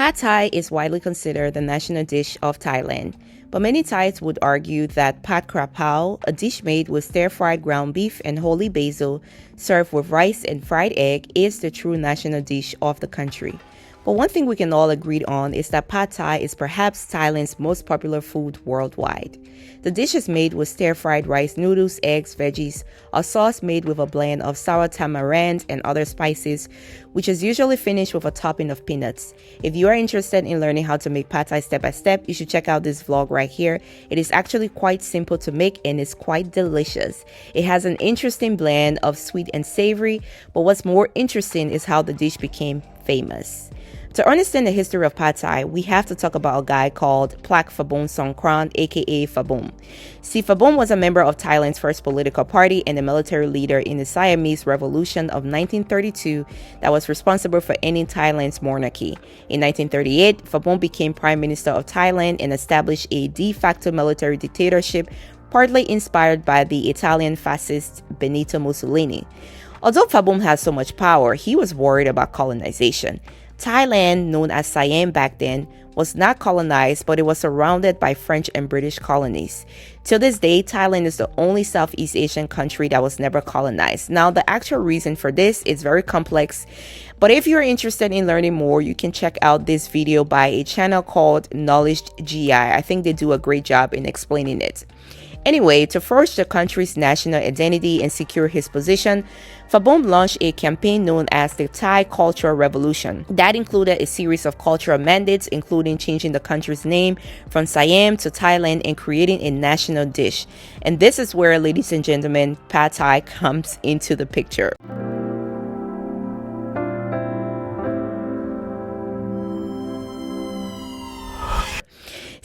Pad Thai is widely considered the national dish of Thailand, but many Thais would argue that Pad Krapao, a dish made with stir-fried ground beef and holy basil, served with rice and fried egg, is the true national dish of the country. But one thing we can all agree on is that Pad Thai is perhaps Thailand's most popular food worldwide. The dish is made with stir-fried rice noodles, eggs, veggies, a sauce made with a blend of sour tamarind and other spices, which is usually finished with a topping of peanuts. If you are interested in learning how to make Pad Thai step by step, you should check out this vlog right here. It is actually quite simple to make and is quite delicious. It has an interesting blend of sweet and savory, but what's more interesting is how the dish became famous. To understand the history of Pad Thai, we have to talk about a guy called Plak Phabom Songkran, aka Phabom. See, Phabom was a member of Thailand's first political party and a military leader in the Siamese Revolution of 1932 that was responsible for ending Thailand's monarchy. In 1938, Phabom became Prime Minister of Thailand and established a de facto military dictatorship, partly inspired by the Italian fascist Benito Mussolini. Although Phabom had so much power, he was worried about colonization. Thailand, known as Siam back then, was not colonized, but it was surrounded by French and British colonies. Till this day, Thailand is the only Southeast Asian country that was never colonized. Now, the actual reason for this is very complex, but if you're interested in learning more, you can check out this video by a channel called Knowledge GI. I think they do a great job in explaining it. Anyway, to forge the country's national identity and secure his position, Phabom launched a campaign known as the Thai Cultural Revolution. That included a series of cultural mandates, including changing the country's name from Siam to Thailand and creating a national dish. And this is where, ladies and gentlemen, Pad Thai comes into the picture.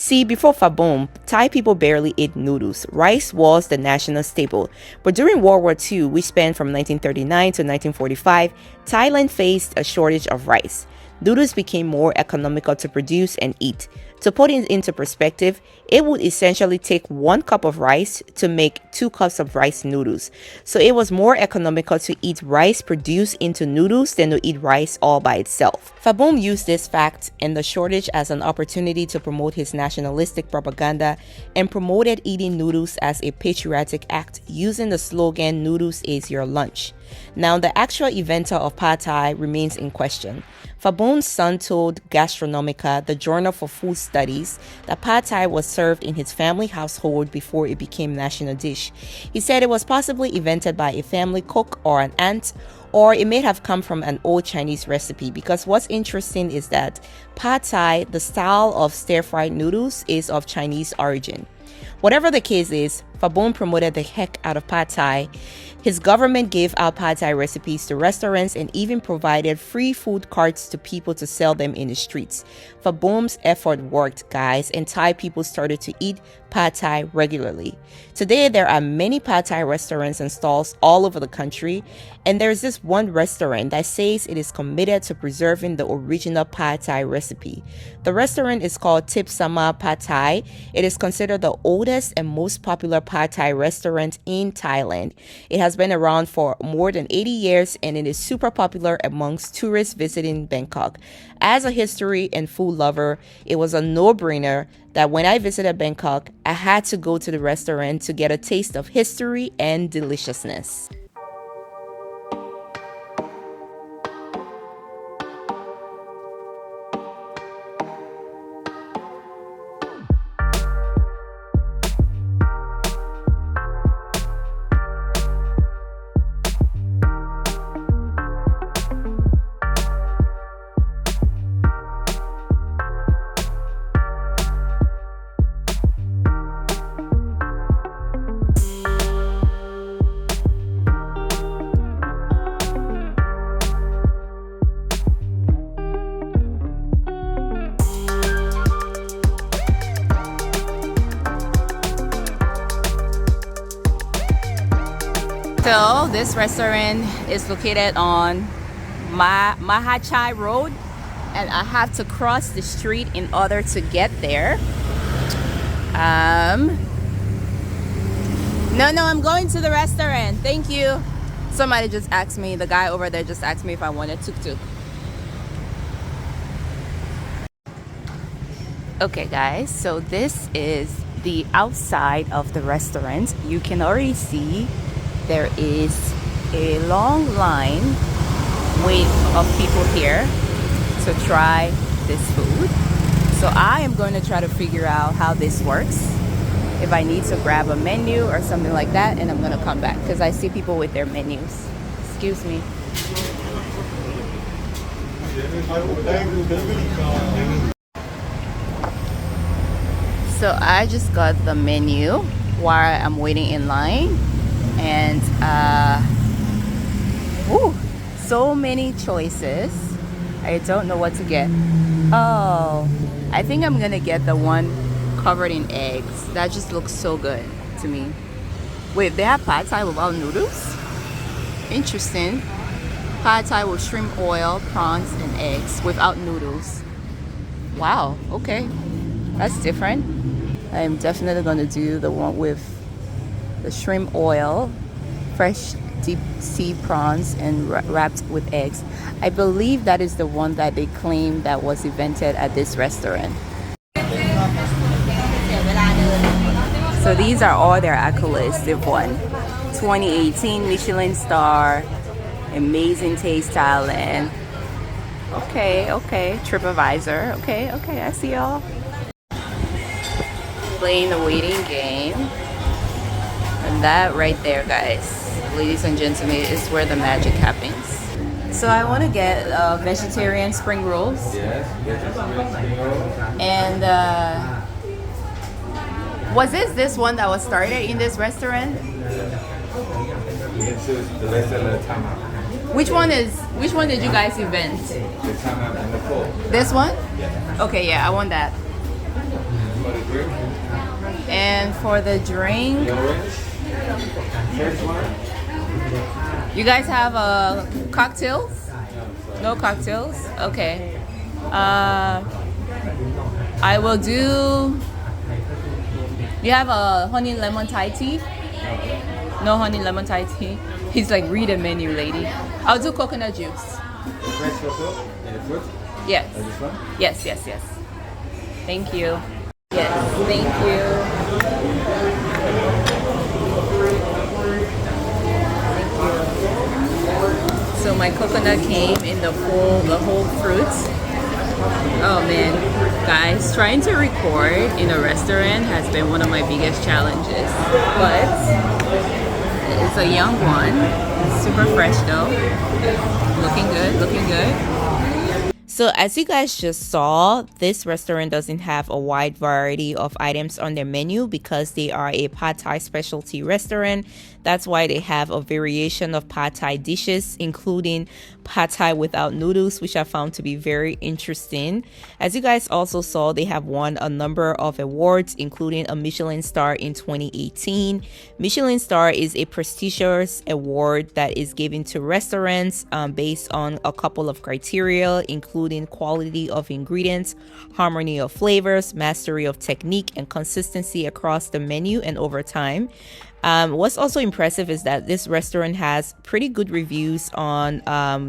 See, before Phabom, Thai people barely ate noodles. Rice was the national staple. But during World War II, which spanned from 1939 to 1945, Thailand faced a shortage of rice. Noodles became more economical to produce and eat. To put it into perspective, it would essentially take 1 cup of rice to make 2 cups of rice noodles. So it was more economical to eat rice produced into noodles than to eat rice all by itself. Phabom used this fact and the shortage as an opportunity to promote his nationalistic propaganda and promoted eating noodles as a patriotic act, using the slogan, "Noodles is your lunch." Now, the actual inventor of Pad Thai remains in question. Phabom's son told Gastronomica, the journal for food studies, that Pad Thai was served in his family household before it became national dish. He said it was possibly invented by a family cook or an aunt, or it may have come from an old Chinese recipe, because what's interesting is that Pad Thai, the style of stir-fried noodles, is of Chinese origin. Whatever the case is, Phabom promoted the heck out of Pad Thai. His government gave out Pad Thai recipes to restaurants and even provided free food carts to people to sell them in the streets. Phabom's effort worked, guys, and Thai people started to eat Pad Thai regularly. Today, there are many Pad Thai restaurants and stalls all over the country, and there's this one restaurant that says it is committed to preserving the original Pad Thai recipe. The restaurant is called Thipsamai Pad Thai. It is considered the oldest and most popular Pad Thai restaurant in Thailand. It has been around for more than 80 years, and it is super popular amongst tourists visiting Bangkok. As a history and food lover, it was a no-brainer that when I visited Bangkok, I had to go to the restaurant to get a taste of history and deliciousness. So this restaurant is located on Mahachai Road, and I have to cross the street in order to get there. No, I'm going to the restaurant. Thank you. Somebody just asked me, the guy over there just asked me if I wanted tuk-tuk. Okay guys, so this is the outside of the restaurant. You can already see there is a long line wait of people here to try this food. So I am going to try to figure out how this works, if I need to grab a menu or something like that, and I'm going to come back because I see people with their menus. Excuse me. So I just got the menu while I'm waiting in line, and so many choices. I don't know what to get. Oh, I think I'm gonna get the one covered in eggs. That just looks so good to me. Wait, they have pad thai without noodles? Interesting. Pad thai with shrimp oil, prawns, and eggs without noodles. Wow, okay. That's different. I'm definitely gonna do the one with the shrimp oil, fresh deep sea prawns, and wrapped with eggs. I believe that is the one that they claim that was invented at this restaurant. So these are all their accolades they've won. 2018 Michelin star, amazing taste Thailand. Okay, TripAdvisor. Okay, I see y'all. Playing the waiting game. And that right there, guys, ladies and gentlemen, is where the magic happens. So I want to get vegetarian spring rolls. Yes, vegetarian spring rolls. And was this one that was started in this restaurant? Which one did you guys invent? This one? Yeah. Okay, yeah, I want that. For the drink? And for the drink, you guys have cocktails? No cocktails? Okay. I will do. You have a honey lemon Thai tea? No honey lemon Thai tea. He's like, read a menu, lady. I'll do coconut juice. Fresh coconut and the fruit? Yes. This one? Yes. Thank you. Yes, thank you. So my coconut came in the whole fruits. Oh man, guys, trying to record in a restaurant has been one of my biggest challenges. But it's a young one, super fresh though. Looking good. So as you guys just saw, this restaurant doesn't have a wide variety of items on their menu because they are a pad thai specialty restaurant. That's why they have a variation of pad thai dishes, including pad thai without noodles, which I found to be very interesting. As you guys also saw, they have won a number of awards, including a Michelin star in 2018. Michelin star is a prestigious award that is given to restaurants based on a couple of criteria, including quality of ingredients, harmony of flavors, mastery of technique, and consistency across the menu and over time. What's also impressive is that this restaurant has pretty good reviews on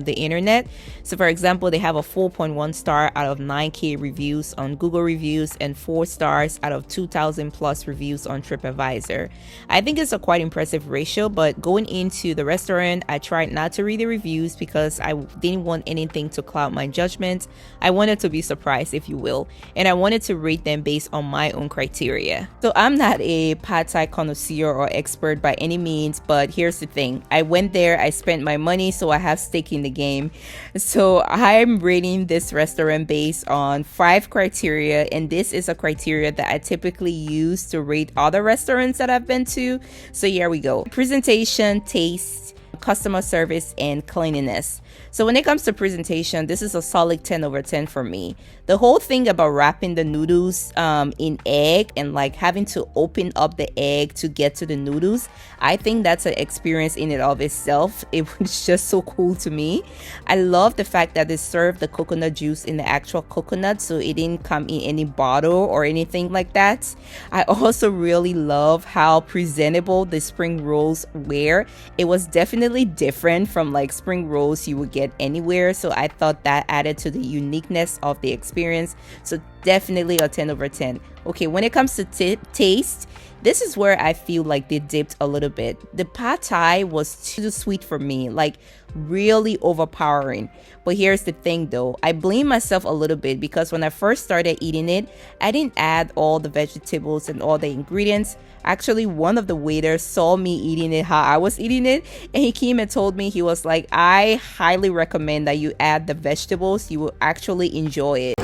the internet. So for example, they have a 4.1 star out of 9K reviews on Google reviews and 4 stars out of 2,000 plus reviews on TripAdvisor. I think it's a quite impressive ratio, but going into the restaurant, I tried not to read the reviews because I didn't want anything to cloud my judgment. I wanted to be surprised, if you will, and I wanted to rate them based on my own criteria. So I'm not a pad thai connoisseur or expert by any means, but here's the thing. I went there, I spent my money, so I have stake in the game. So I'm rating this restaurant based on 5 criteria, and this is a criteria that I typically use to rate other restaurants that I've been to. So here we go. Presentation, taste, customer service, and cleanliness. So when it comes to presentation, this is a solid 10 over 10 for me. The whole thing about wrapping the noodles in egg and like having to open up the egg to get to the noodles, I think that's an experience in and of itself. It was just so cool to me. I love the fact that they served the coconut juice in the actual coconut, so it didn't come in any bottle or anything like that. I also really love how presentable the spring rolls were. It was definitely different from like spring rolls you would would get anywhere. So I thought that added to the uniqueness of the experience. So definitely a 10 over 10. Okay, when it comes to taste, this is where I feel like they dipped a little bit. The pad thai was too sweet for me, like really overpowering. But here's the thing though, I blame myself a little bit because when I first started eating it, I didn't add all the vegetables and all the ingredients. Actually, one of the waiters saw me eating it how I was eating it, and he came and told me, he was like, I highly recommend that you add the vegetables. You will actually enjoy it.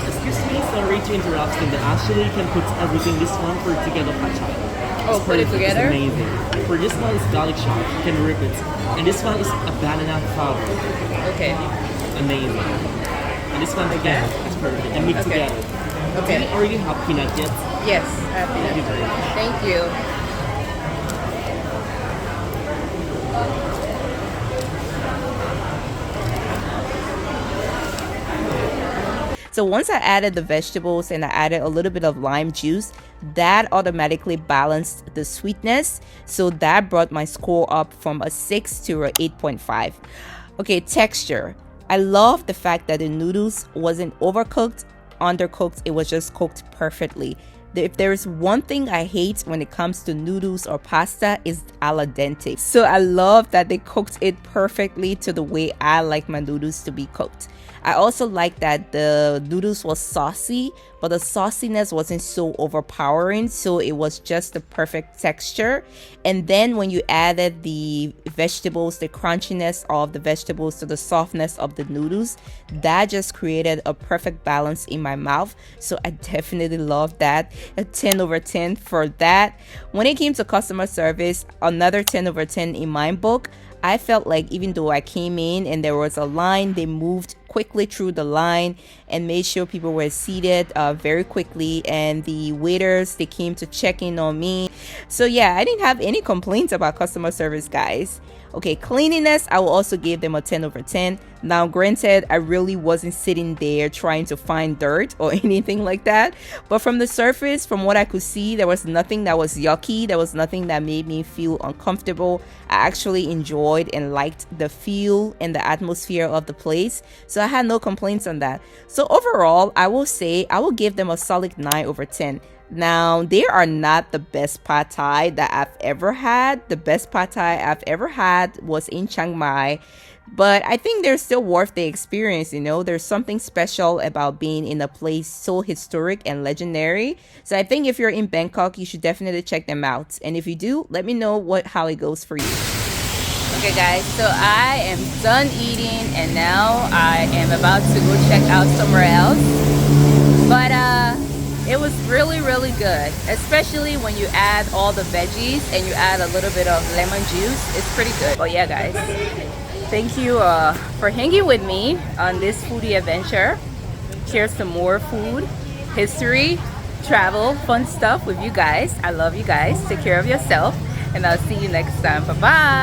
Excuse me, sorry to interrupt, and actually you can put everything this one for together pad thai. Oh, put it together? It's amazing. For this one is garlic shot, you can rip it. And this one is a banana flour. Okay. Amazing. And this one again is perfect. And mix together. Okay. Do you already have peanut yet? Yes, I have peanut. Thank you. So once I added the vegetables and I added a little bit of lime juice, that automatically balanced the sweetness. So that brought my score up from a 6 to a 8.5. Okay, texture. I love the fact that the noodles wasn't overcooked, undercooked. It was just cooked perfectly. If there's one thing I hate when it comes to noodles or pasta, is al dente. So I love that they cooked it perfectly to the way I like my noodles to be cooked. I also like that the noodles was saucy, but the sauciness wasn't so overpowering, so it was just the perfect texture. And then when you added the vegetables, the crunchiness of the vegetables to the softness of the noodles, that just created a perfect balance in my mouth. So I definitely love that. A 10 over 10 for that. When it came to customer service, another 10 over 10 in my book. I felt like even though I came in and there was a line, they moved quickly through the line and made sure people were seated very quickly. And the waiters, they came to check in on me. So yeah, I didn't have any complaints about customer service, guys. Okay, cleanliness, I will also give them a 10 over 10. Now, granted, I really wasn't sitting there trying to find dirt or anything like that. But from the surface, from what I could see, there was nothing that was yucky. There was nothing that made me feel uncomfortable. I actually enjoyed and liked the feel and the atmosphere of the place. So I had no complaints on that. So overall, I will say I will give them a solid 9 over 10. Now, they are not the best pad thai that I've ever had. The best pad thai I've ever had was in Chiang Mai. But I think they're still worth the experience, you know. There's something special about being in a place so historic and legendary. So I think if you're in Bangkok, you should definitely check them out. And if you do, let me know how it goes for you. Okay guys, so I am done eating and now I am about to go check out somewhere else. But it was really good, especially when you add all the veggies and you add a little bit of lemon juice. It's pretty good. Oh yeah guys, thank you for hanging with me on this foodie adventure. Here's some more food, history, travel, fun stuff with you guys. I love you guys. Take care of yourself and I'll see you next time. Bye bye.